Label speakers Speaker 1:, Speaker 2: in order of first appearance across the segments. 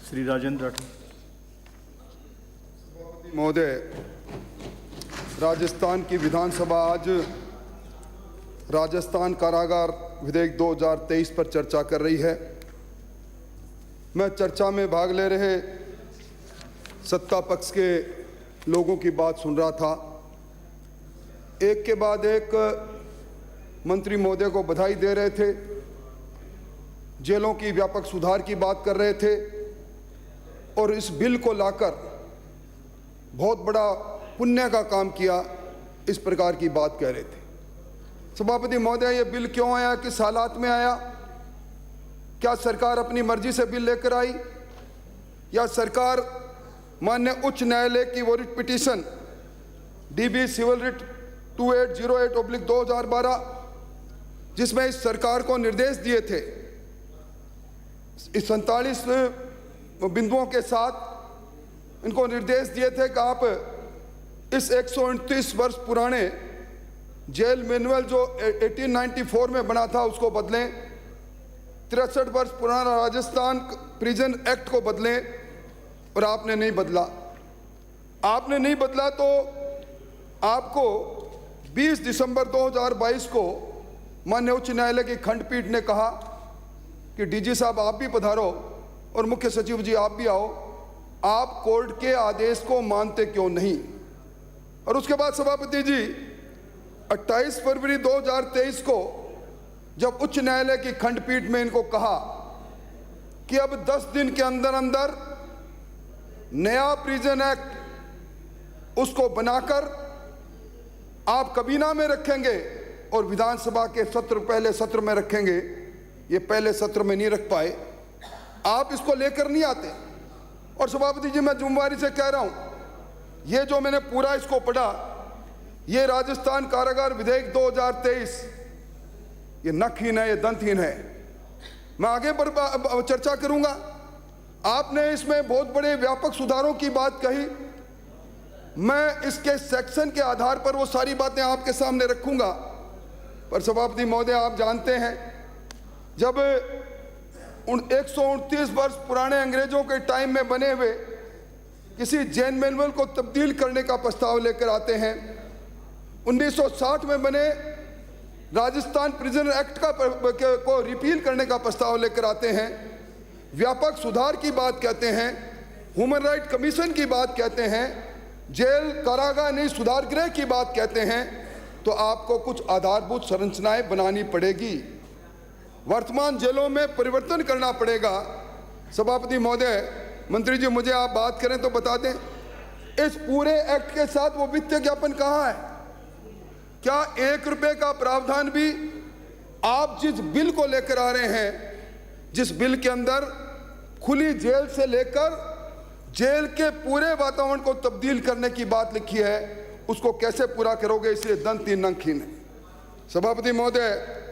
Speaker 1: श्री राजेंद्र राठौर।
Speaker 2: महोदय, राजस्थान की विधानसभा आज राजस्थान कारागार विधेयक 2023 पर चर्चा कर रही है। मैं चर्चा में भाग ले रहे सत्ता पक्ष के लोगों की बात सुन रहा था। एक के बाद एक मंत्री महोदय को बधाई दे रहे थे, जेलों की व्यापक सुधार की बात कर रहे थे और इस बिल को लाकर बहुत बड़ा पुण्य का काम किया, इस प्रकार की बात कह रहे थे। सभापति महोदय, ये बिल क्यों आया, किस हालात में आया? क्या सरकार अपनी मर्जी से बिल लेकर आई या सरकार माननीय उच्च न्यायालय की वो writ petition DB civil writ 2808/2012 जिसमें इस सरकार को निर्देश दिए थे, इस 47 बिंदुओं के साथ इनको निर्देश दिए थे कि आप इस 129 वर्ष पुराने जेल मैनुअल जो 1894 में बना था उसको बदलें, 63 वर्ष पुराना राजस्थान प्रिजन एक्ट को बदलें, और आपने नहीं बदला। आपने नहीं बदला तो आपको 20 दिसंबर 2022 को माननीय उच्च न्यायालय की खंडपीठ ने कहा कि DG साहब आप भी पधारो और मुख्य सचिव जी आप भी आओ, आप कोर्ट के आदेश को मानते क्यों नहीं? और उसके बाद सभापति जी 28 फरवरी 2023 को जब उच्च न्यायालय की खंडपीठ में इनको कहा कि अब 10 दिन के अंदर अंदर नया प्रिजन एक्ट उसको बनाकर आप कबीना में रखेंगे और विधानसभा के सत्र पहले सत्र में रखेंगे, ये पहले सत्र में नहीं रख पाए, आप इसको लेकर नहीं आते। और सभापति जी, मैं जिम्मेदारी से कह रहा हूं, ये जो मैंने पूरा इसको पढ़ा, ये राजस्थान कारागार विधेयक 2023 ये नखहीन है, ये दंतहीन है। मैं आगे पर चर्चा करूंगा। आपने इसमें बहुत बड़े व्यापक सुधारों की बात कही, मैं इसके सेक्शन के आधार पर वो सारी बातें आपके सामने रखूंगा। पर सभापति महोदय, आप जानते हैं जब 129 वर्ष पुराने अंग्रेजों के टाइम में बने हुए किसी जेल मैनुअल को तब्दील करने का प्रस्ताव लेकर आते हैं, 1960 में बने राजस्थान प्रिजन एक्ट को रिपील करने का प्रस्ताव लेकर आते हैं, व्यापक सुधार की बात कहते हैं, ह्यूमन राइट कमीशन की बात कहते हैं, जेल कारागार नहीं सुधार गृह की बात कहते हैं, तो आपको कुछ आधारभूत संरचनाएं बनानी पड़ेगी, वर्तमान जेलों में परिवर्तन करना पड़ेगा। सभापति महोदय, मंत्री जी मुझे आप बात करें तो बता दें, इस पूरे एक्ट के साथ वो वित्तीय ज्ञापन कहाँ है? क्या 1 रुपए का प्रावधान भी आप जिस बिल को लेकर आ रहे हैं, जिस बिल के अंदर खुली जेल से लेकर जेल के पूरे वातावरण को तब्दील करने की बात लिखी है, उसको कैसे पूरा करोगे? इसलिए दंतहीन नखहीन है। सभापति महोदय,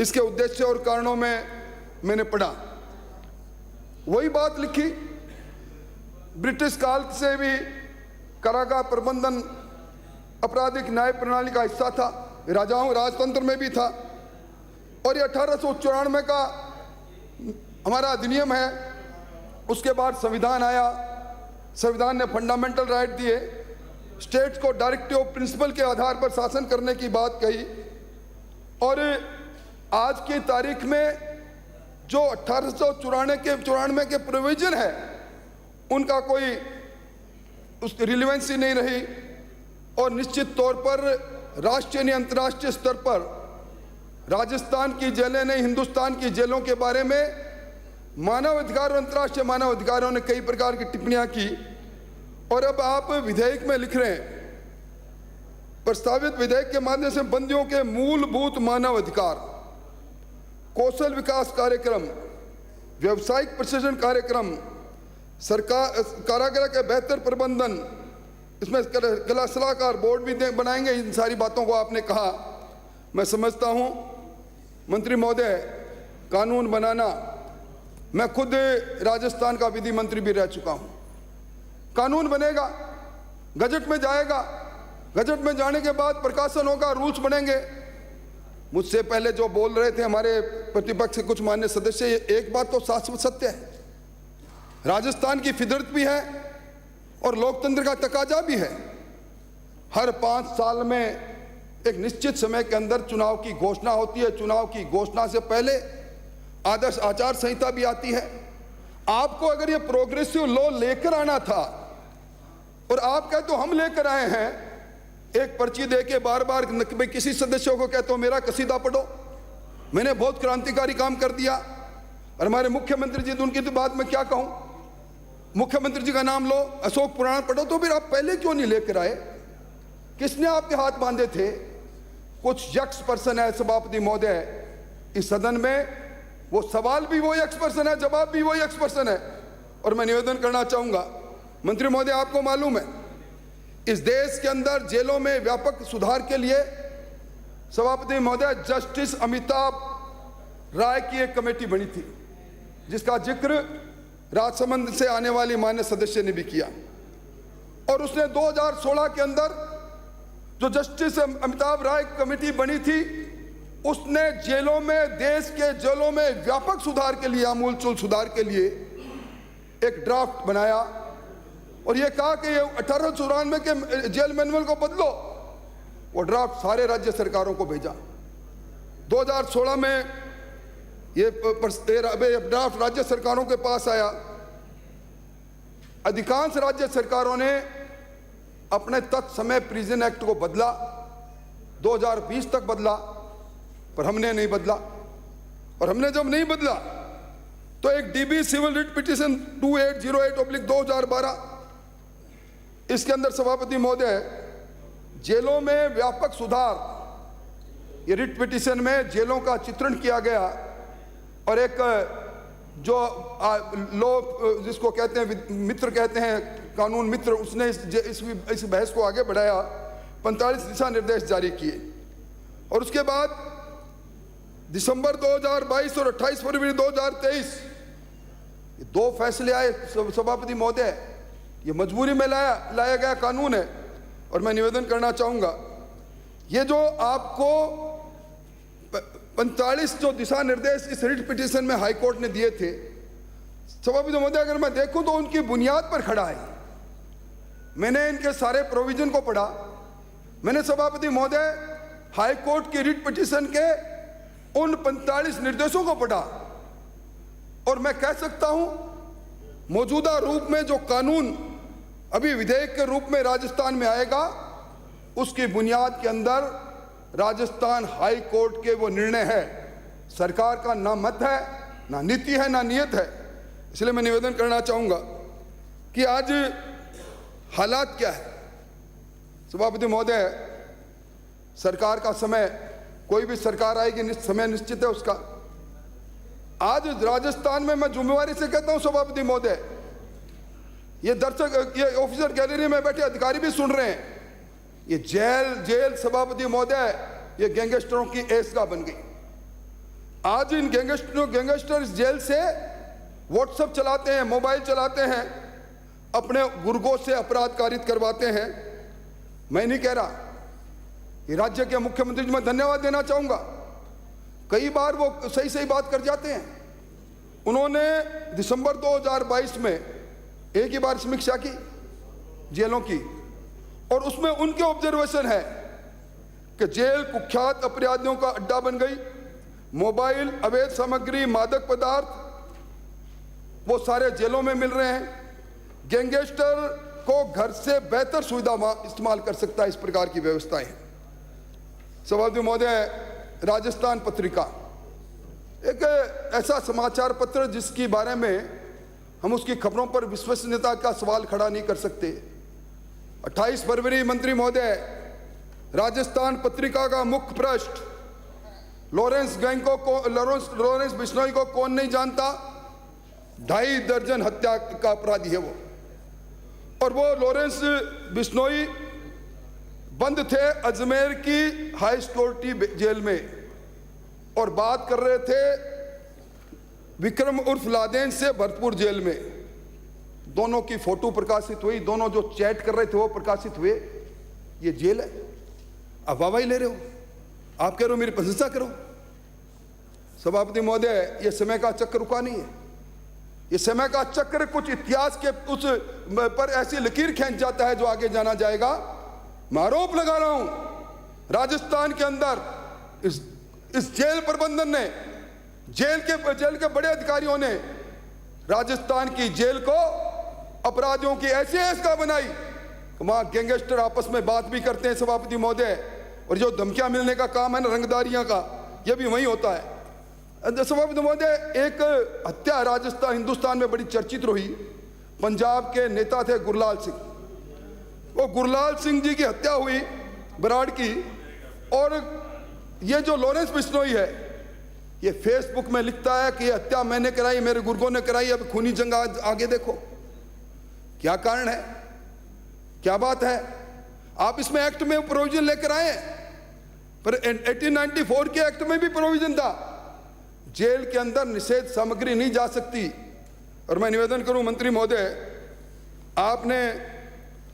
Speaker 2: इसके उद्देश्य और कारणों में मैंने पढ़ा, वही बात लिखी, ब्रिटिश काल से भी कारागार प्रबंधन आपराधिक न्याय प्रणाली का हिस्सा था, राजाओं राजतंत्र में भी था, और ये 1894 का हमारा अधिनियम है। उसके बाद संविधान आया, संविधान ने फंडामेंटल राइट दिए, स्टेट्स को डायरेक्टिव प्रिंसिपल के आधार पर शासन करने की बात कही, और आज की तारीख में जो 1894 के प्रोविजन है उनका कोई उस रिलेवेंसी नहीं रही, और निश्चित तौर पर राष्ट्रीय नहीं अंतर्राष्ट्रीय स्तर पर राजस्थान की जेलें नहीं हिंदुस्तान की जेलों के बारे में मानव अधिकार और अंतर्राष्ट्रीय मानव अधिकारों ने कई प्रकार की टिप्पणियां की। और अब आप विधेयक में लिख रहे हैं, प्रस्तावित विधेयक के माध्यम से बंदियों के मूलभूत मानव अधिकार, कौशल विकास कार्यक्रम, व्यावसायिक प्रशिक्षण कार्यक्रम, सरकार कारागार के बेहतर प्रबंधन, इसमें कला सलाहकार बोर्ड भी बनाएंगे। इन सारी बातों को आपने कहा। मैं समझता हूं मंत्री महोदय, कानून बनाना, मैं खुद राजस्थान का विधि मंत्री भी रह चुका हूं, कानून बनेगा, गजट में जाएगा, गजट में जाने के बाद प्रकाशन होगा, रूल्स बनेंगे। मुझसे पहले जो बोल रहे थे हमारे प्रतिपक्ष के कुछ मान्य सदस्य, ये एक बात तो शाश्वत सत्य है, राजस्थान की फितरत भी है और लोकतंत्र का तकाजा भी है। हर 5 साल में एक निश्चित समय के अंदर चुनाव की घोषणा होती है। चुनाव की घोषणा से पहले आदर्श आचार संहिता भी आती है। आपको अगर ये प्रोग्रेसिव लॉ लेकर आना था और आप कहते हो हम लेकर आए हैं, एक पर्ची दे के बार बार किसी सदस्य को कहते हो मेरा कसीदा पढ़ो, मैंने बहुत क्रांतिकारी काम कर दिया, और हमारे मुख्यमंत्री जी, तो उनकी तो बात मैं क्या कहूं, मुख्यमंत्री जी का नाम लो, अशोक पुराण पढ़ो, तो फिर आप पहले क्यों नहीं लेकर आए? किसने आपके हाथ बांधे थे? कुछ यक्स पर्सन है सभापति महोदय इस सदन में, वो सवाल भी वो यक्स पर्सन है, जवाब भी वो यक्स पर्सन है। और मैं निवेदन करना चाहूंगा मंत्री महोदय, आपको मालूम है इस देश के अंदर जेलों में व्यापक सुधार के लिए सभापति महोदय जस्टिस अमिताभ राय की एक कमेटी बनी थी, जिसका जिक्र राजसमंद से आने वाली मान्य सदस्य ने भी किया। और उसने 2016 के अंदर जो जस्टिस अमिताभ राय कमेटी बनी थी, उसने जेलों में, देश के जेलों में व्यापक सुधार के लिए, आमूलचूल सुधार के लिए एक ड्राफ्ट बनाया और यह कहा कि ये 1894 के जेल मैनुअल को बदलो। वो ड्राफ्ट सारे राज्य सरकारों को भेजा। 2016 में ये ड्राफ्ट राज्य सरकारों के पास आया। अधिकांश राज्य सरकारों ने अपने तत्समय प्रिजन एक्ट को बदला, 2020 तक बदला, पर हमने नहीं बदला। और हमने जब नहीं बदला तो एक डीबी सिविल रिट पिटीशन 2808/2012, इसके अंदर सभापति महोदय जेलों में व्यापक सुधार, ये रिट पिटीशन में जेलों का चित्रण किया गया और एक जो लो जिसको कहते हैं मित्र कहते हैं, कानून मित्र, उसने इस बहस को आगे बढ़ाया, 45 दिशा निर्देश जारी किए। और उसके बाद दिसंबर 2022 और 28 फरवरी 2023 ये 2 फैसले आए सभापति महोदय। ये मजबूरी में लाया गया कानून है। और मैं निवेदन करना चाहूंगा, ये जो आपको 45 जो दिशा निर्देश इस रिट पिटीशन में हाई कोर्ट ने दिए थे, सभापति महोदय अगर मैं देखूं तो उनकी बुनियाद पर खड़ा है। मैंने इनके सारे प्रोविजन को पढ़ा। मैंने सभापति महोदय हाई कोर्ट की रिट पिटीशन के उन 45 निर्देशों को पढ़ा और मैं कह सकता हूं मौजूदा रूप में जो कानून अभी विधेयक के रूप में राजस्थान में आएगा, उसकी बुनियाद के अंदर राजस्थान हाई कोर्ट के वो निर्णय है। सरकार का ना मत है, ना नीति है, ना नियत है। इसलिए मैं निवेदन करना चाहूंगा कि आज हालात क्या है। सभापति महोदय, सरकार का समय, कोई भी सरकार आएगी समय निश्चित है उसका। आज राजस्थान में मैं जिम्मेवारी से कहता हूं सभापति महोदय, ये दर्शक, ये ऑफिसर गैलरी में बैठे अधिकारी भी सुन रहे हैं, ये जेल सभापति महोदय ये गैंगस्टरों की ऐशगाह बन गई। आज इन गैंगस्टर इस जेल से व्हाट्सएप चलाते हैं, मोबाइल चलाते हैं, अपने गुर्गों से अपराध कारित करवाते हैं। मैं नहीं कह रहा, ये राज्य के मुख्यमंत्री जी मैं धन्यवाद देना चाहूंगा, कई बार वो सही बात कर जाते हैं। उन्होंने दिसंबर 2022 में एक ही बार समीक्षा की जेलों की, और उसमें उनके ऑब्जर्वेशन है कि जेल कुख्यात अपराधियों का अड्डा बन गई। मोबाइल, अवैध सामग्री, मादक पदार्थ वो सारे जेलों में मिल रहे हैं। गैंगस्टर को घर से बेहतर सुविधा इस्तेमाल कर सकता है, इस प्रकार की व्यवस्थाएं हैं। सभापति महोदय, राजस्थान पत्रिका एक ऐसा समाचार पत्र जिसके बारे में हम उसकी खबरों पर विश्वसनीयता का सवाल खड़ा नहीं कर सकते। 28 फरवरी मंत्री महोदय, राजस्थान पत्रिका का मुख्य पृष्ठ, लॉरेंस बिश्नोई को कौन नहीं जानता, 2.5 दर्जन हत्या का अपराधी है वो। और वो लॉरेंस बिश्नोई बंद थे अजमेर की हाई सिक्योरिटी जेल में और बात कर रहे थे विक्रम उर्फ लादेन से भरतपुर जेल में। दोनों की फोटो प्रकाशित हुई, दोनों जो चैट कर रहे थे वो प्रकाशित हुए। ये जेल है, आप वाहवाही ले रहे हो, आप कह रहे हो मेरी प्रशंसा करो। सभापति महोदय, ये समय का चक्कर रुका नहीं है। ये समय का चक्र कुछ इतिहास के उस पर ऐसी लकीर खींच जाता है जो आगे जाना जाएगा। मैं आरोप लगा रहा हूं राजस्थान के अंदर इस जेल प्रबंधन ने, जेल के बड़े अधिकारियों ने राजस्थान की जेल को अपराधियों की ऐसी ऐसा बनाई, वहां गैंगस्टर आपस में बात भी करते हैं सभापति महोदय, और जो धमकियां मिलने का काम है ना रंगदारियां का, यह भी वहीं होता है। सभापति महोदय, एक हत्या राजस्थान हिंदुस्तान में बड़ी चर्चित रही। पंजाब के नेता थे गुरलाल सिंह, वो गुरलाल सिंह जी की हत्या हुई बराड़ की, और ये जो लॉरेंस बिश्नोई है ये फेसबुक में लिखता है कि ये हत्या मैंने कराई, मेरे गुर्गों ने कराई, अब खूनी जंग आगे देखो। क्या कारण है, क्या बात है? आप इसमें एक्ट में प्रोविजन लेकर आए, पर 1894 के एक्ट में भी प्रोविजन था, जेल के अंदर निषेध सामग्री नहीं जा सकती। और मैं निवेदन करूं मंत्री महोदय, आपने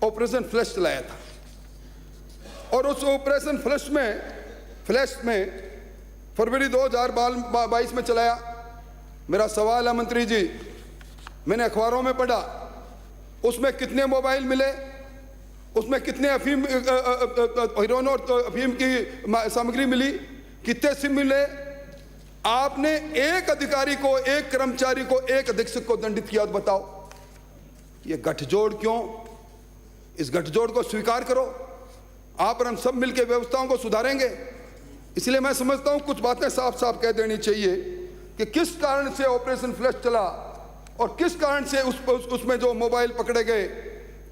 Speaker 2: ऑपरेशन फ्लैश चलाया था, और उस ऑपरेशन फ्लैश में फरवरी 2022 में चलाया। मेरा सवाल है मंत्री जी, मैंने अखबारों में पढ़ा, उसमें कितने मोबाइल मिले, उसमें कितने अफीम हीरोइन और अफीम की सामग्री मिली, कितने सिम मिले? आपने एक अधिकारी को, एक कर्मचारी को, एक अधीक्षक को दंडित किया, तो बताओ ये गठजोड़ क्यों? इस गठजोड़ को स्वीकार करो, आप और हम सब मिलकर व्यवस्थाओं को सुधारेंगे। इसलिए मैं समझता हूं कुछ बातें साफ साफ कह देनी चाहिए कि किस कारण से ऑपरेशन फ्लैश चला, और किस कारण से उसमें जो मोबाइल पकड़े गए,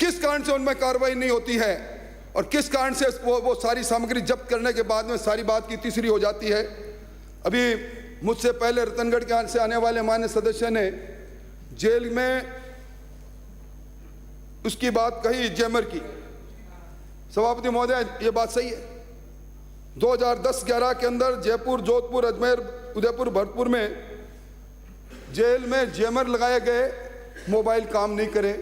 Speaker 2: किस कारण से उनमें कार्रवाई नहीं होती है, और किस कारण से वो सारी सामग्री जब्त करने के बाद में सारी बात की तीसरी हो जाती है। अभी मुझसे पहले रतनगढ़ के से आने वाले माननीय सदस्य ने जेल में उसकी बात कही, जैमर की। सभापति महोदय, ये बात सही है। 2010-11 के अंदर जयपुर, जोधपुर, अजमेर, उदयपुर, भरतपुर में जेल में जैमर लगाए गए, मोबाइल काम नहीं करे,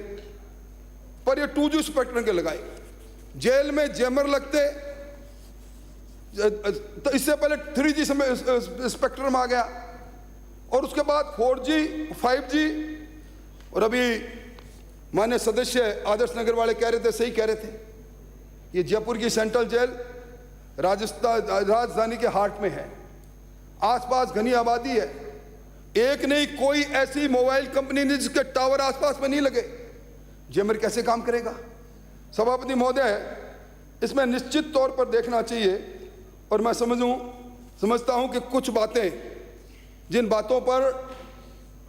Speaker 2: पर ये 2G स्पेक्ट्रम के लगाए। जेल में जैमर लगते तो इससे पहले 3G स्पेक्ट्रम आ गया, और उसके बाद 4G, 5G, और अभी माननीय सदस्य आदर्श नगर वाले कह रहे थे, सही कह रहे थे, ये जयपुर की सेंट्रल जेल राजधानी के हार्ट में है, आसपास घनी आबादी है, एक नहीं कोई ऐसी मोबाइल कंपनी नहीं जिसके टावर आसपास में नहीं लगे। जैमर कैसे काम करेगा? सभापति महोदय, इसमें निश्चित तौर पर देखना चाहिए, और मैं समझता हूं कि कुछ बातें, जिन बातों पर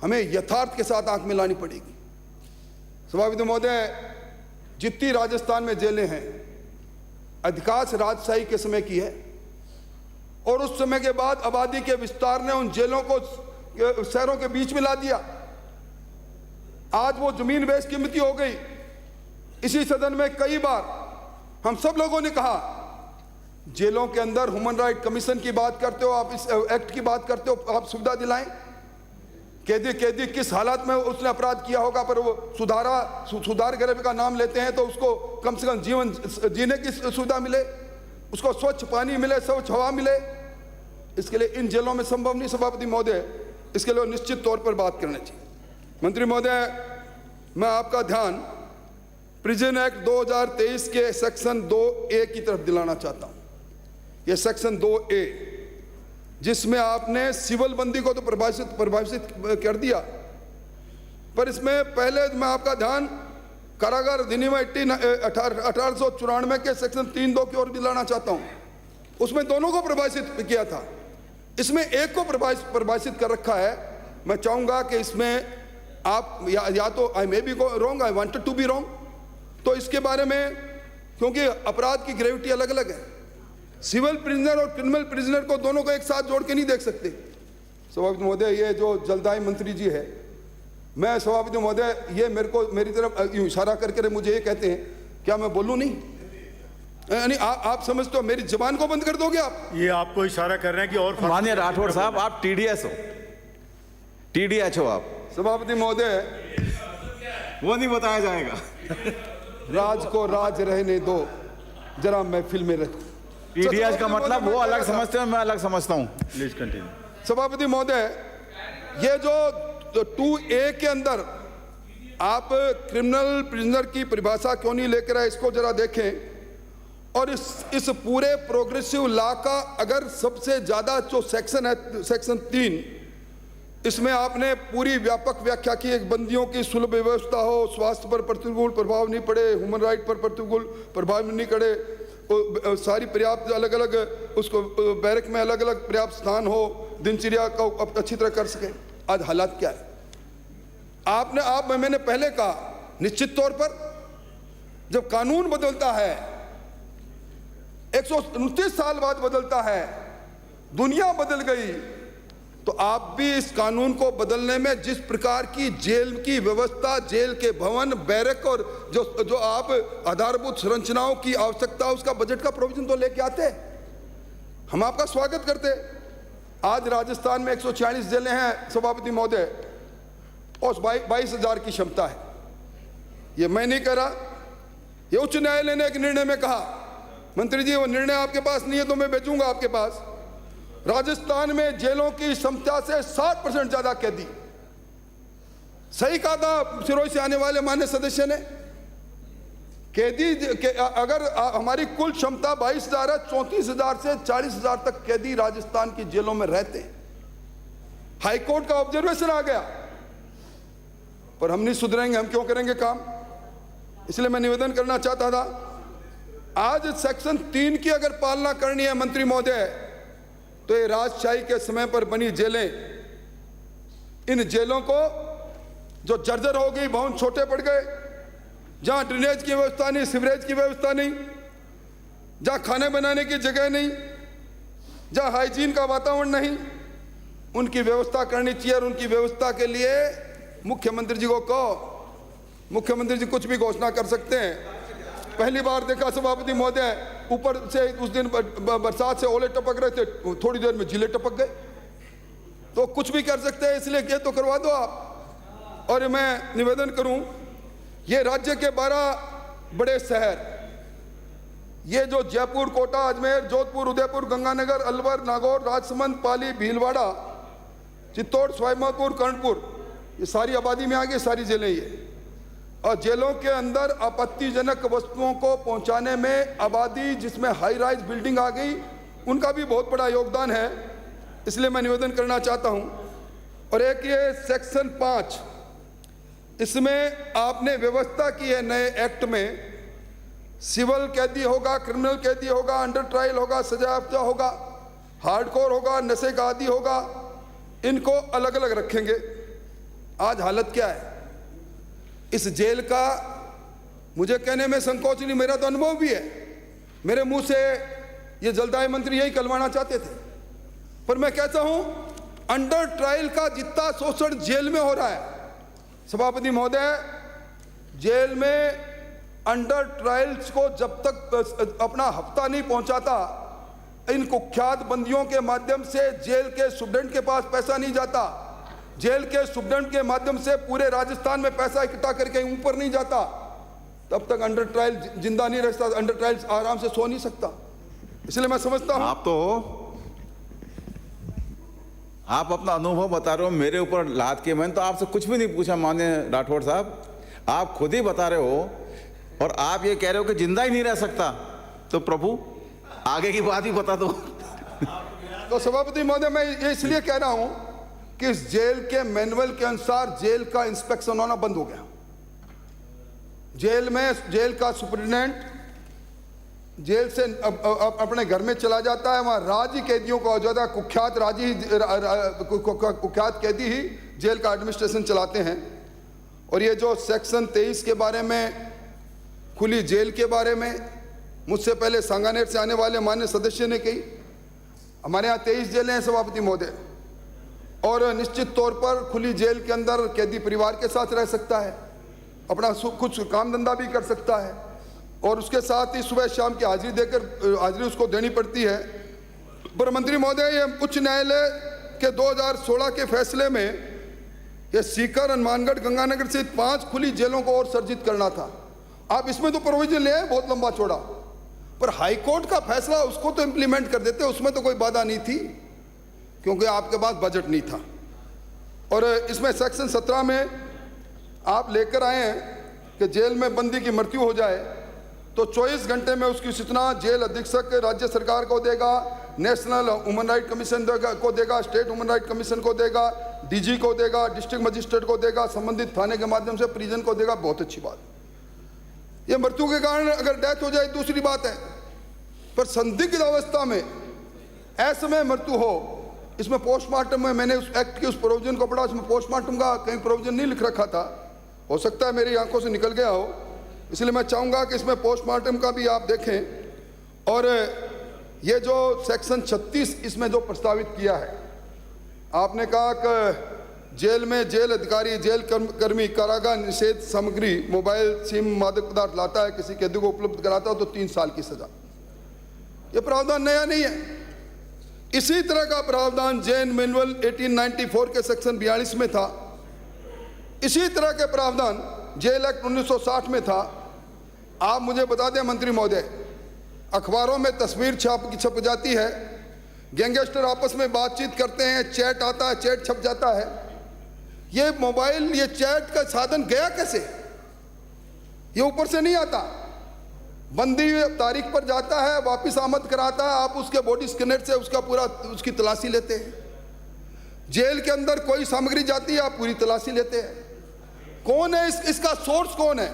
Speaker 2: हमें यथार्थ के साथ आंख मिलानी पड़ेगी। सभापति महोदय, जितनी राजस्थान में जेलें हैं, अधिकांश राजशाही के समय की है, और उस समय के बाद आबादी के विस्तार ने उन जेलों को शहरों के बीच में ला दिया। आज वो जमीन बेशकीमती हो गई। इसी सदन में कई बार हम सब लोगों ने कहा, जेलों के अंदर ह्यूमन राइट कमीशन की बात करते हो आप, इस एक्ट की बात करते हो, आप सुविधा दिलाएं। कैदी किस हालात में उसने अपराध किया होगा, पर वो सुधार गृह का नाम लेते हैं तो उसको कम से कम जीवन जीने की सुविधा मिले, उसको स्वच्छ पानी मिले, स्वच्छ हवा मिले। इसके लिए इन जेलों में संभव नहीं सभापति महोदय, इसके लिए निश्चित तौर पर बात करनी चाहिए। मंत्री महोदय, मैं आपका ध्यान प्रिजन एक्ट 2023 के सेक्शन 2A की तरफ दिलाना चाहता हूं। यह सेक्शन 2A, जिसमें आपने सिविल बंदी को तो परिभाषित कर दिया, पर इसमें पहले मैं आपका ध्यान कारागार अधिनियम 1894 के सेक्शन 3(2) की ओर दिलाना चाहता हूं। उसमें दोनों को परिभाषित किया था, इसमें एक को परिभाषित कर रखा है। मैं चाहूंगा कि इसमें आप या तो I may be wrong, I wanted to be wrong, तो इसके बारे में, क्योंकि अपराध की ग्रेविटी अलग अलग है, सिविल प्रिजनर और क्रिमिनल प्रिजनर को दोनों को एक साथ जोड़ के नहीं देख सकते। सभापति महोदय, ये जो जलदाई मंत्री जी है, मैं सभापति महोदय, ये मेरी तरफ इशारा करके मुझे ये कहते हैं, क्या मैं बोलूं नहीं? यानी आप समझते हो मेरी जबान को बंद कर दोगे आप?
Speaker 1: ये आपको इशारा कर रहे हैं कि और
Speaker 3: माननीय राठौड़ साहब, आप TDS हो, TDH हो आप।
Speaker 2: सभापति महोदय,
Speaker 3: वो नहीं बताया जाएगा।
Speaker 2: राज को राज रहने दो, जरा महफिल में रहो।
Speaker 3: TDS का मतलब वो अलग समझते हैं, मैं अलग समझता हूं।
Speaker 1: Please continue.
Speaker 2: सभापति महोदय, ये जो 2A के अंदर आप क्रिमिनल प्रिजनर की परिभाषा क्यों नहीं लेकर आए, इसको जरा देखें। और इस पूरे प्रोग्रेसिव लॉ का अगर सबसे ज्यादा जो सेक्शन है, सेक्शन 3, इसमें आपने पूरी व्यापक व्याख्या की। एक बंदियों की सुलभ व्यवस्था हो, स्वास्थ्य पर प्रतिकूल प्रभाव नहीं पड़े, ह्यूमन राइट पर प्रतिकूल प्रभाव नहीं पड़े, सारी पर्याप्त अलग अलग उसको बैरक में अलग अलग पर्याप्त स्थान हो, दिनचर्या का अच्छी तरह कर सके। आज हालात क्या है? मैंने पहले कहा, निश्चित तौर पर जब कानून बदलता है, 129 साल बाद बदलता है, दुनिया बदल गई, तो आप भी इस कानून को बदलने में जिस प्रकार की जेल की व्यवस्था, जेल के भवन, बैरक और जो आप आधारभूत संरचनाओं की आवश्यकता, उसका बजट का प्रोविजन तो लेके आते, हम आपका स्वागत करते। आज राजस्थान में 146 जेलें हैं सभापति महोदय, और 22,000 की क्षमता है। ये मैं नहीं कह रहा, ये उच्च न्यायालय ने एक निर्णय में कहा, मंत्री जी वो निर्णय आपके पास नहीं है तो मैं भेजूंगा आपके पास। राजस्थान में जेलों की क्षमता से 60% ज्यादा कैदी। सही कहा था सिरोही से आने वाले माननीय सदस्य ने, कैदी अगर हमारी कुल क्षमता 22,000 है, 34,000 से 40,000 तक कैदी राजस्थान की जेलों में रहते हैं। हाईकोर्ट का ऑब्जर्वेशन आ गया, पर हम नहीं सुधरेंगे, हम क्यों करेंगे काम? इसलिए मैं निवेदन करना चाहता था, आज सेक्शन 3 की अगर पालना करनी है मंत्री महोदय, तो ये राजशाही के समय पर बनी जेलें, इन जेलों को जो जर्जर हो गई, भवन छोटे पड़ गए, जहां ड्रेनेज की व्यवस्था नहीं, सीवरेज की व्यवस्था नहीं, जहां खाने बनाने की जगह नहीं, जहां हाइजीन का वातावरण नहीं, उनकी व्यवस्था करनी चाहिए। और उनकी व्यवस्था के लिए मुख्यमंत्री जी को कहो, मुख्यमंत्री जी कुछ भी घोषणा कर सकते हैं। पहली बार देखा सभापति महोदय, ऊपर से उस दिन बरसात से ओले टपक रहे थे, थोड़ी देर में जिले टपक गए, तो कुछ भी कर सकते हैं, इसलिए ये तो करवा दो आप। और मैं निवेदन करूं, ये राज्य के 12 बड़े शहर, ये जो जयपुर, कोटा, अजमेर, जोधपुर, उदयपुर, गंगानगर, अलवर, नागौर, राजसमंद, पाली, भीलवाड़ा, चित्तौड़, सवाईमाधोपुर, कर्णपुर, ये सारी आबादी में आ गई, सारी जेलें ये। और जेलों के अंदर आपत्तिजनक वस्तुओं को पहुंचाने में आबादी, जिसमें हाई राइज बिल्डिंग आ गई, उनका भी बहुत बड़ा योगदान है। इसलिए मैं निवेदन करना चाहता हूं। और एक ये सेक्शन 5, इसमें आपने व्यवस्था की है नए एक्ट में, सिविल कैदी होगा, क्रिमिनल कैदी होगा, अंडर ट्रायल होगा, सजायाफ्ता होगा, हार्डकोर होगा, नशे का आदी होगा, इनको अलग अलग रखेंगे। आज हालत क्या है इस जेल का? मुझे कहने में संकोच नहीं, मेरा तो अनुभव भी है, मेरे मुंह से ये जलदाय मंत्री यही कलवाना चाहते थे। पर मैं कहता हूं, अंडर ट्रायल का जितना शोषण जेल में हो रहा है सभापति महोदय, जेल में अंडर ट्रायल्स को जब तक अपना हफ्ता नहीं पहुंचाता, इन कुख्यात बंदियों के माध्यम से जेल के स्टूडेंट के पास पैसा नहीं जाता, जेल के स्टूडेंट के माध्यम से पूरे राजस्थान में पैसा इकट्ठा करके ऊपर नहीं जाता, तब तक अंडर ट्रायल जिंदा नहीं रह सकता, अंडर ट्रायल आराम से सो नहीं सकता। इसलिए मैं समझता हूं,
Speaker 3: आप अपना अनुभव बता रहे हो, मेरे ऊपर लाद के। मैंने तो आपसे कुछ भी नहीं पूछा माननीय राठौड़ साहब, आप खुद ही बता रहे हो, और आप ये कह रहे हो कि जिंदा ही नहीं रह सकता, तो प्रभु आगे की बात ही बता दो।
Speaker 2: तो सभापति महोदय, मैं ये इसलिए कह रहा हूं कि इस जेल के मैनुअल के अनुसार जेल का इंस्पेक्शन होना बंद हो गया। जेल में जेल का सुपरिटेंडेंट जेल से अपने घर में चला जाता है, वहां राजी कैदियों को ज्यादा कुख्यात कुख्यात कैदी ही जेल का एडमिनिस्ट्रेशन चलाते हैं। और ये जो सेक्शन 23 के बारे में, खुली जेल के बारे में, मुझसे पहले सांगानेर से आने वाले माननीय सदस्य ने कही, हमारे यहाँ 23 जेलें हैं सभापति महोदय, और निश्चित तौर पर खुली जेल के अंदर कैदी परिवार के साथ रह सकता है, अपना कुछ काम धंधा भी कर सकता है, और उसके साथ ही सुबह शाम की हाजिरी उसको देनी पड़ती है। पर मंत्री महोदय, ये उच्च न्यायालय के 2016 के फैसले में ये सीकर, हनुमानगढ़, गंगानगर सहित 5 खुली जेलों को और सर्जित करना था। आप इसमें तो प्रोविजन ले आए बहुत लंबा चौड़ा, पर हाईकोर्ट का फैसला उसको तो इम्प्लीमेंट कर देते, उसमें तो कोई बाधा नहीं थी, क्योंकि आपके पास बजट नहीं था। और इसमें सेक्शन 17 में आप लेकर आए हैं कि जेल में बंदी की मृत्यु हो जाए तो 24 घंटे में उसकी सूचना जेल अधीक्षक राज्य सरकार को देगा, नेशनल ह्यूमन राइट कमीशन को देगा, स्टेट ह्यूमन राइट कमीशन को देगा, डीजी को देगा, डिस्ट्रिक्ट मजिस्ट्रेट को देगा, संबंधित थाने के माध्यम से प्रिजन को देगा। बहुत अच्छी बात। ये मृत्यु के कारण अगर डेथ हो जाए दूसरी बात है, पर संदिग्ध अवस्था में असमय मृत्यु हो, इसमें पोस्टमार्टम में मैंने उस एक्ट के उस प्रोविजन को पढ़ा, उसमें पोस्टमार्टम का कहीं प्रोविजन नहीं लिख रखा था, हो सकता है मेरी आंखों से निकल गया हो, इसलिए मैं चाहूँगा कि इसमें पोस्टमार्टम का भी आप देखें। और ये जो सेक्शन 36 इसमें जो प्रस्तावित किया है, आपने कहा कि जेल में जेल अधिकारी, जेल कर्मी कारागार निषेध सामग्री, मोबाइल, सिम, मादक पदार्थ लाता है, किसी कैदी को उपलब्ध कराता हो तो 3 साल की सजा। ये प्रावधान नया नहीं है। इसी तरह का प्रावधान जेल मैनुअल 1894 के सेक्शन 42 में था। इसी तरह के प्रावधान जेल एक्ट 1960 में था। आप मुझे बता दें मंत्री महोदय, अखबारों में तस्वीर छप जाती है, गैंगस्टर आपस में बातचीत करते हैं, चैट आता है, चैट छप जाता है। ये मोबाइल, ये चैट का साधन गया कैसे? ये ऊपर से नहीं आता, बंदी तारीख पर जाता है, वापिस आमद कराता है, आप उसके बॉडी स्कैनर से उसका पूरा उसकी तलाशी लेते हैं। जेल के अंदर कोई सामग्री जाती है, आप पूरी तलाशी लेते हैं। कौन है इसका सोर्स कौन है?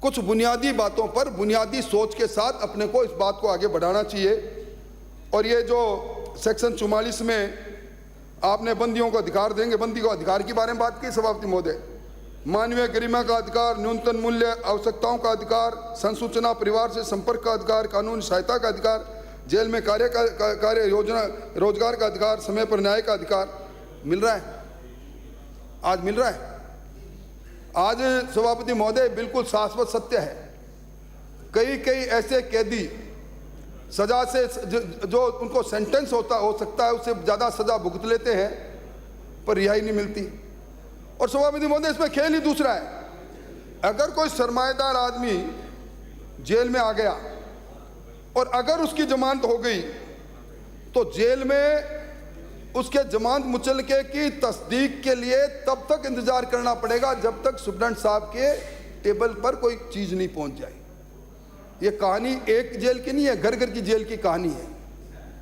Speaker 2: कुछ बुनियादी बातों पर बुनियादी सोच के साथ अपने को इस बात को आगे बढ़ाना चाहिए। और ये जो सेक्शन 44 में आपने बंदियों को अधिकार देंगे, बंदी को अधिकार के बारे में बात की सभापति महोदय, मानवीय गरिमा का अधिकार, न्यूनतम मूल्य आवश्यकताओं का अधिकार, संसूचना, परिवार से संपर्क का अधिकार, कानूनी सहायता का अधिकार, जेल में कार्य योजना रोजगार का अधिकार, समय पर न्याय का अधिकार मिल रहा है। आज मिल रहा है। आज सभापति महोदय बिल्कुल शाश्वत सत्य है, कई ऐसे कैदी सजा से जो उनको सेंटेंस हो सकता है उससे ज़्यादा सजा भुगत लेते हैं, पर रिहाई नहीं मिलती। और सभापति महोदय इसमें खेल ही दूसरा है। अगर कोई सरमाएदार आदमी जेल में आ गया और अगर उसकी जमानत हो गई तो जेल में उसके जमानत मुचलके की तस्दीक के लिए तब तक इंतजार करना पड़ेगा जब तक सुप्रीटेंडेंट साहब के टेबल पर कोई चीज़ नहीं पहुंच जाए। ये कहानी एक जेल की नहीं है, घर घर की जेल की कहानी है।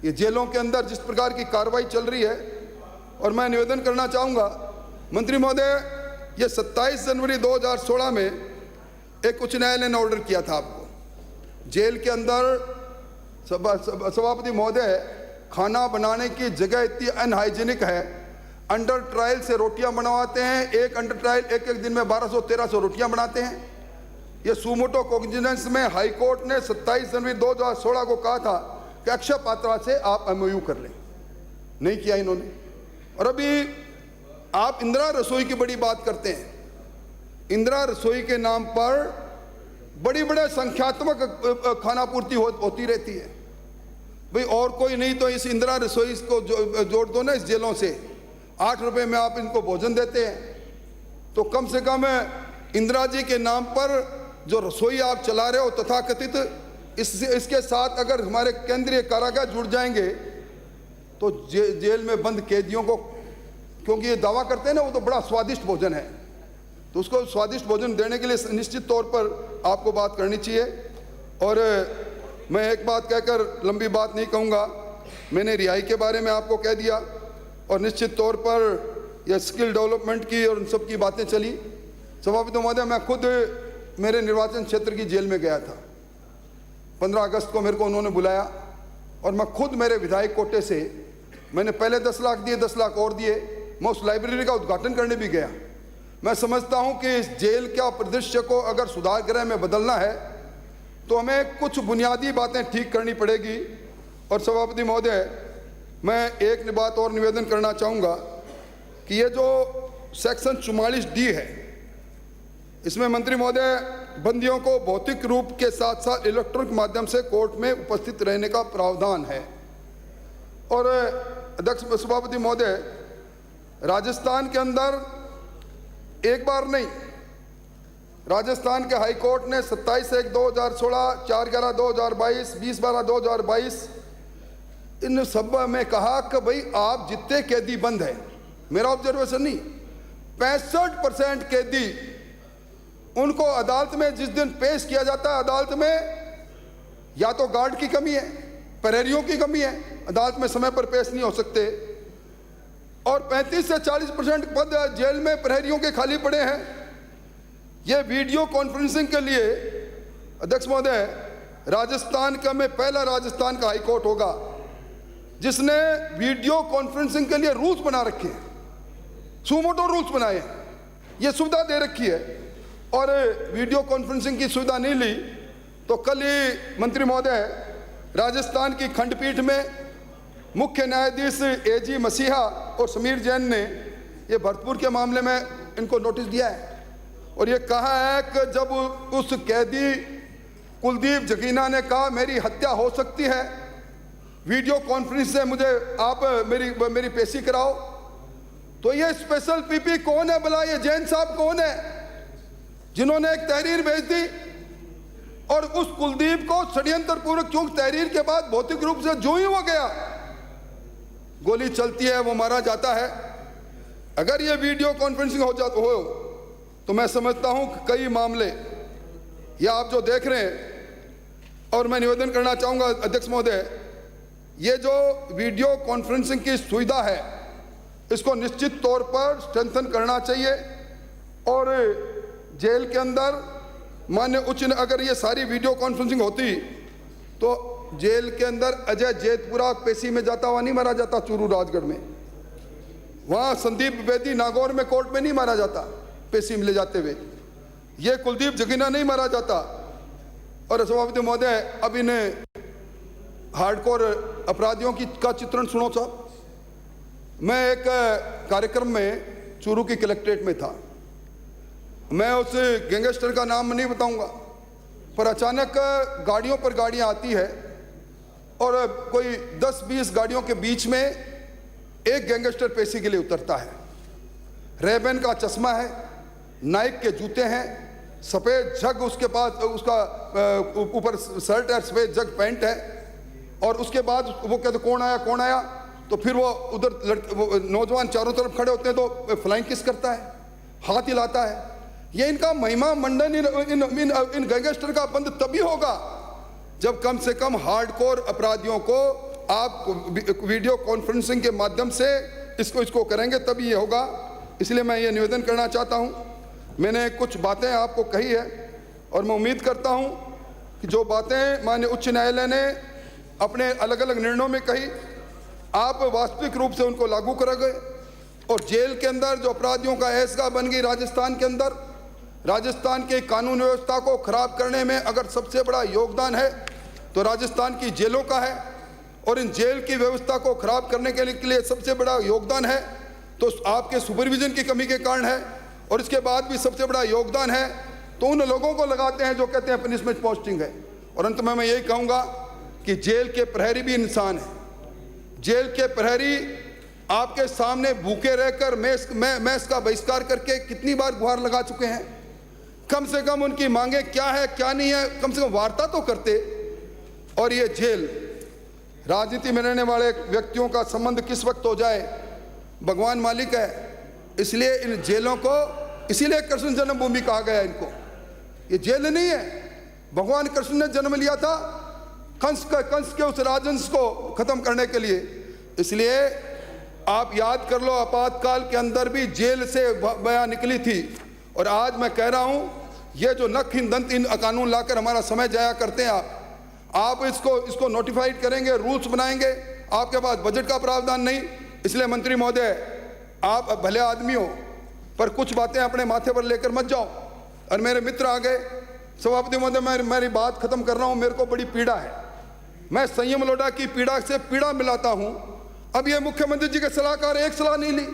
Speaker 2: ये जेलों के अंदर जिस प्रकार की कार्रवाई चल रही है, और मैं निवेदन करना चाहूँगा मंत्री महोदय, ये 27 जनवरी 2016 में एक उच्च न्यायालय ने ऑर्डर किया था आपको, जेल के अंदर सभापति महोदय खाना बनाने की जगह इतनी अनहाइजीनिक है, अंडर ट्रायल से रोटियां बनवाते हैं, एक अंडर ट्रायल एक दिन में 1200-1300 रोटियां बनाते हैं। ये सुमोटो कोग्निजेंस में हाई कोर्ट ने 27 जनवरी 2016 को कहा था कि अक्षय पात्रा से आप MOU कर लें, नहीं किया इन्होंने। और अभी आप इंदिरा रसोई की बड़ी बात करते हैं। इंदिरा रसोई के नाम पर बड़े संख्यात्मक खानापूर्ति होती रहती है। भाई और कोई नहीं तो इस इंदिरा रसोई को जोड़ दो ना इस जेलों से, 8 रुपए में आप इनको भोजन देते हैं, तो कम से कम इंदिरा जी के नाम पर जो रसोई आप चला रहे हो तथाकथित, इसके साथ अगर हमारे केंद्रीय कारागार जुड़ जाएंगे तो जेल में बंद कैदियों को, क्योंकि ये दावा करते हैं ना वो तो बड़ा स्वादिष्ट भोजन है, तो उसको स्वादिष्ट भोजन देने के लिए निश्चित तौर पर आपको बात करनी चाहिए। और मैं एक बात कहकर लंबी बात नहीं कहूँगा, मैंने रिहाई के बारे में आपको कह दिया, और निश्चित तौर पर यह स्किल डेवलपमेंट की और उन सब की बातें चली। सभापति महोदय, मैं खुद मेरे निर्वाचन क्षेत्र की जेल में गया था, 15 अगस्त को मेरे को उन्होंने बुलाया, और मैं खुद मेरे विधायक कोटे से मैंने पहले 10 लाख दिए, 10 लाख और दिए, मैं उस लाइब्रेरी का उद्घाटन करने भी गया। मैं समझता हूँ कि इस जेल का परिदृश्य को अगर सुधार गृह में बदलना है तो हमें कुछ बुनियादी बातें ठीक करनी पड़ेगी। और सभापति महोदय, मैं एक बात और निवेदन करना चाहूँगा कि ये जो सेक्शन 44D है, इसमें मंत्री महोदय बंदियों को भौतिक रूप के साथ साथ इलेक्ट्रॉनिक माध्यम से कोर्ट में उपस्थित रहने का प्रावधान है। और अध्यक्ष सभापति महोदय, राजस्थान के अंदर एक बार नहीं, राजस्थान के हाई कोर्ट ने 27/1/2016, 4/11/2022, 20/12/2022 इन सब में कहा कि भाई आप जितने कैदी बंद हैं मेरा ऑब्जर्वेशन नहीं, 65% कैदी उनको अदालत में जिस दिन पेश किया जाता है, अदालत में या तो गार्ड की कमी है, प्रहरियों की कमी है, अदालत में समय पर पेश नहीं हो सकते, और 35 से 40% पद जेल में प्रहरियों के खाली पड़े हैं। ये वीडियो कॉन्फ्रेंसिंग के लिए अध्यक्ष महोदय, राजस्थान का में पहला राजस्थान का हाईकोर्ट होगा जिसने वीडियो कॉन्फ्रेंसिंग के लिए रूल्स बना रखे हैं, सुमोटो रूल्स बनाए हैं, ये सुविधा दे रखी है। और वीडियो कॉन्फ्रेंसिंग की सुविधा नहीं ली तो कल ही मंत्री महोदय राजस्थान की खंडपीठ में मुख्य न्यायाधीश एजी मसीहा और समीर जैन ने ये भरतपुर के मामले में इनको नोटिस दिया है और ये कहा है कि जब उस कैदी कुलदीप जगीना ने कहा मेरी हत्या हो सकती है, वीडियो कॉन्फ्रेंस से मुझे आप मेरी पेशी कराओ, तो ये स्पेशल पीपी कौन है भला? ये जैन साहब कौन है जिन्होंने एक तहरीर भेज दी और उस कुलदीप को षड्यंत्र पूर्वक, क्योंकि तहरीर के बाद भौतिक रूप से जो ही वो गया, गोली चलती है, वो मारा जाता है। अगर ये वीडियो कॉन्फ्रेंसिंग हो तो मैं समझता हूं कि कई मामले ये आप जो देख रहे हैं, और मैं निवेदन करना चाहूंगा अध्यक्ष महोदय, ये जो वीडियो कॉन्फ्रेंसिंग की सुविधा है इसको निश्चित तौर पर स्ट्रेंथन करना चाहिए। और जेल के अंदर मान्य उच्च, अगर ये सारी वीडियो कॉन्फ्रेंसिंग होती तो जेल के अंदर अजय जेतपुरा पेशी में जाता हुआ नहीं मारा जाता, चूरू राजगढ़ में, वहां संदीप बेदी नागौर में कोर्ट में नहीं मारा जाता पेशी में ले जाते हुए, ये कुलदीप जगीना नहीं मारा जाता। और सभापति महोदय, अब इन हार्डकोर अपराधियों का चित्रण सुनो साहब। मैं एक कार्यक्रम में चूरू की कलेक्ट्रेट में था, मैं उस गैंगस्टर का नाम नहीं बताऊंगा, पर अचानक गाड़ियों पर गाड़ियां आती है और कोई 10-20 गाड़ियों के बीच में एक गैंगस्टर पेशी के लिए उतरता है। रेबन का चश्मा है, नाइक के जूते हैं, सफ़ेद जग उसके पास, उसका ऊपर शर्ट है, सफ़ेद जग पैंट है, और उसके बाद वो कहते कौन आया कौन आया, तो फिर वो उधर नौजवान चारों तरफ खड़े होते हैं तो फ्लाइंग किस करता है, हाथ हिलाता है। ये इनका महिमा मंडन इन गैंगस्टर का बंद तभी होगा जब कम से कम हार्डकोर अपराधियों को आप वीडियो कॉन्फ्रेंसिंग के माध्यम से इसको करेंगे, तभी ये होगा। इसलिए मैं ये निवेदन करना चाहता हूँ। मैंने कुछ बातें आपको कही है और मैं उम्मीद करता हूँ कि जो बातें माननीय उच्च न्यायालय ने अपने अलग अलग निर्णयों में कही, आप वास्तविक रूप से उनको लागू करोगे। और जेल के अंदर जो अपराधियों का ऐसगा बन गई राजस्थान के अंदर, राजस्थान के कानून व्यवस्था को खराब करने में अगर सबसे बड़ा योगदान है तो राजस्थान की जेलों का है, और इन जेल की व्यवस्था को खराब करने के लिए सबसे बड़ा योगदान है तो आपके सुपरविजन की कमी के कारण है, और इसके बाद भी सबसे बड़ा योगदान है तो उन लोगों को लगाते हैं जो कहते हैं पनिशमेंट पोस्टिंग है। और अंत में मैं यही कहूँगा कि जेल के प्रहरी भी इंसान है। जेल के प्रहरी आपके सामने भूखे रहकर मैस का बहिष्कार करके कितनी बार गुहार लगा चुके हैं। कम से कम उनकी मांगे क्या है क्या नहीं है, कम से कम वार्ता तो करते। और ये जेल, राजनीति में रहने वाले व्यक्तियों का संबंध किस वक्त हो जाए भगवान मालिक है। इसलिए इन जेलों को, इसीलिए कृष्ण जन्मभूमि कहा गया इनको। ये जेल नहीं है, भगवान कृष्ण ने जन्म लिया था कंस के उस राजवंश को खत्म करने के लिए। इसलिए आप याद कर लो, आपातकाल के अंदर भी जेल से बयां निकली थी। और आज मैं कह रहा हूं, ये जो नखहीन दंतहीन कानून लाकर हमारा समय जाया करते हैं आप इसको नोटिफाइड करेंगे, रूल्स बनाएंगे, आपके पास बजट का प्रावधान नहीं। इसलिए मंत्री महोदय, आप भले आदमी हो पर कुछ बातें अपने माथे पर लेकर मत जाओ। और मेरे मित्र आ गए, सभापति महोदय मैं मेरी बात खत्म कर रहा हूं। मेरे को बड़ी पीड़ा है, मैं संयम लोढ़ा की पीड़ा से पीड़ा मिलाता हूं। अब ये मुख्यमंत्री जी के सलाहकार एक सलाह नहीं ली,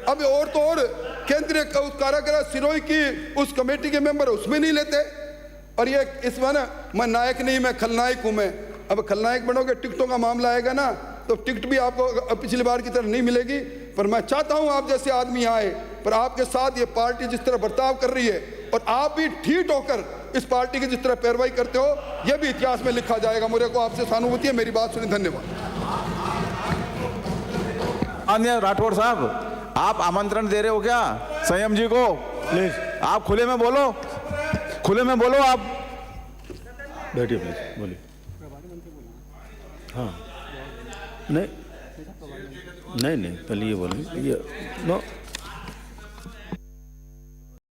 Speaker 2: अब और तो और केंद्रीय कारागृह सिरोही की उस कमेटी के मेंबर उसमें नहीं लेते। और ये इसमें ना, मैं नायक नहीं, मैं खलनायक हूं। मैं अब खलनायक बनोगे, टिकटों का मामला आएगा ना, तो टिकट भी आपको पिछली बार की तरह नहीं मिलेगी। पर मैं चाहता हूं आप जैसे आदमी आए, पर आपके साथ ये पार्टी जिस तरह बर्ताव कर रही है और आप भी ठीक होकर इस पार्टी की जिस तरह पैरवाई करते हो, यह भी इतिहास में लिखा जाएगा। मुझे को आपसे सहानुभूति है। मेरी बात सुनी, धन्यवाद।
Speaker 3: माननीय राठौड़ साहब, आप आमंत्रण दे रहे हो क्या संयम जी को?
Speaker 1: प्लीज
Speaker 3: आप खुले में बोलो, खुले में बोलो आप।
Speaker 1: बैठिए प्लीज, बोलिए। हाँ, नहीं नहीं नहीं, पहले ये बोलेंगे ये नो